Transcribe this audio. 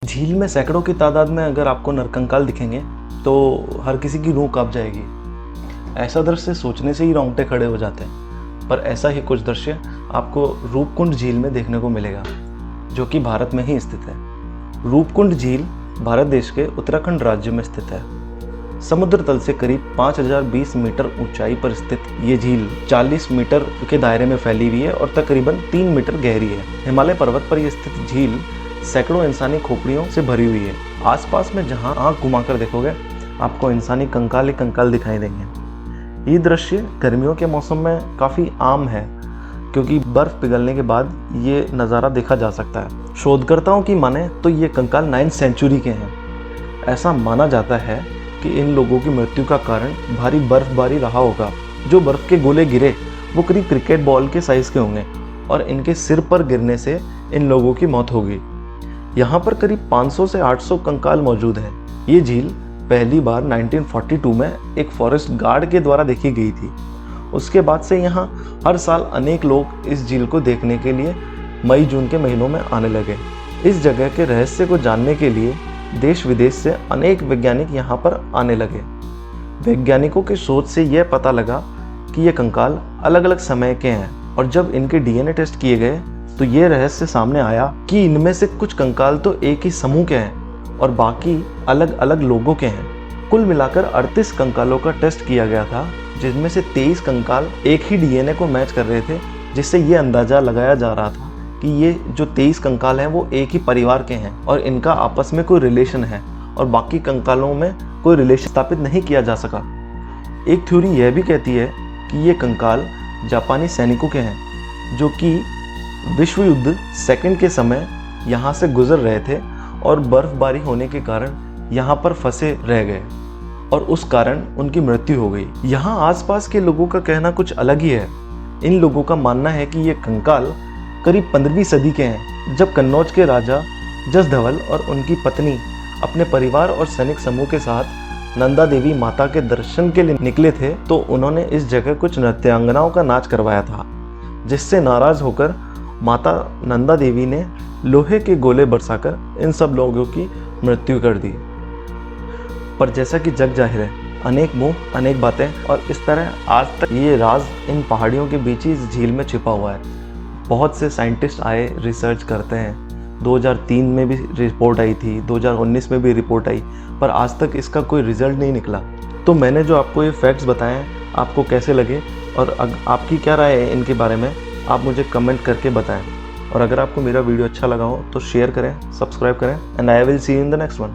झील में सैकड़ों की तादाद में अगर आपको नरकंकाल दिखेंगे तो हर किसी की रूह कांप जाएगी। ऐसा दृश्य सोचने से ही रोंगटे खड़े हो जाते हैं। पर ऐसा ही कुछ दृश्य आपको रूपकुंड झील में देखने को मिलेगा, जो कि भारत में ही स्थित है। रूपकुंड झील भारत देश के उत्तराखंड राज्य में स्थित है। समुद्र तल से करीब 5020 मीटर ऊंचाई पर स्थित ये झील 40 मीटर के दायरे में फैली हुई है और तकरीबन 3 मीटर गहरी है। हिमालय पर्वत पर यह स्थित झील सैकड़ों इंसानी खोपड़ियों से भरी हुई है। आसपास में जहां आंख घुमाकर देखोगे आपको इंसानी कंकाल ही कंकाल दिखाई देंगे। ये दृश्य गर्मियों के मौसम में काफ़ी आम है, क्योंकि बर्फ पिघलने के बाद ये नज़ारा देखा जा सकता है। शोधकर्ताओं की माने तो ये कंकाल 9वीं सेंचुरी के हैं। ऐसा माना जाता है कि इन लोगों की मृत्यु का कारण भारी बर्फबारी रहा होगा। जो बर्फ के गोले गिरे वो करीब क्रिकेट बॉल के साइज़ के होंगे और इनके सिर पर गिरने से इन लोगों की मौत हो गई। यहाँ पर करीब 500 से 800 कंकाल मौजूद हैं। ये झील पहली बार 1942 में एक फॉरेस्ट गार्ड के द्वारा देखी गई थी। उसके बाद से यहाँ हर साल अनेक लोग इस झील को देखने के लिए मई जून के महीनों में आने लगे। इस जगह के रहस्य को जानने के लिए देश विदेश से अनेक वैज्ञानिक यहाँ पर आने लगे। वैज्ञानिकों के शोध से यह पता लगा कि ये कंकाल अलग अलग समय के हैं, और जब इनके डीएनए टेस्ट किए गए तो ये रहस्य सामने आया कि इनमें से कुछ कंकाल तो एक ही समूह के हैं और बाकी अलग अलग लोगों के हैं। कुल मिलाकर 38 कंकालों का टेस्ट किया गया था, जिनमें से 23 कंकाल एक ही डीएनए को मैच कर रहे थे, जिससे ये अंदाजा लगाया जा रहा था कि ये जो 23 कंकाल हैं वो एक ही परिवार के हैं और इनका आपस में कोई रिलेशन है, और बाकी कंकालों में कोई रिलेशन स्थापित नहीं किया जा सका। एक थ्योरी यह भी कहती है कि ये कंकाल जापानी सैनिकों के हैं, जो कि विश्व युद्ध सेकंड के समय यहाँ से गुजर रहे थे और बर्फबारी होने के कारण यहाँ पर फंसे रह गए और उस कारण उनकी मृत्यु हो गई। यहाँ आसपास के लोगों का कहना कुछ अलग ही है। इन लोगों का मानना है कि ये कंकाल करीब 15वीं सदी के हैं, जब कन्नौज के राजा जसधवल और उनकी पत्नी अपने परिवार और सैनिक समूह के साथ नंदा देवी माता के दर्शन के लिए निकले थे, तो उन्होंने इस जगह कुछ नृत्यांगनाओं का नाच करवाया था, जिससे नाराज होकर माता नंदा देवी ने लोहे के गोले बरसाकर इन सब लोगों की मृत्यु कर दी। पर जैसा कि जग जाहिर है, अनेक मुंह अनेक बातें, और इस तरह आज तक ये राज इन पहाड़ियों के बीच ही इस झील में छिपा हुआ है। बहुत से साइंटिस्ट आए, रिसर्च करते हैं। 2003 में भी रिपोर्ट आई थी, 2019 में भी रिपोर्ट आई, पर आज तक इसका कोई रिजल्ट नहीं निकला। तो मैंने जो आपको ये फैक्ट्स बताए आपको कैसे लगे और आपकी क्या राय है इनके बारे में, आप मुझे कमेंट करके बताएं। और अगर आपको मेरा वीडियो अच्छा लगा हो तो शेयर करें, सब्सक्राइब करें, and I will see you in the next one.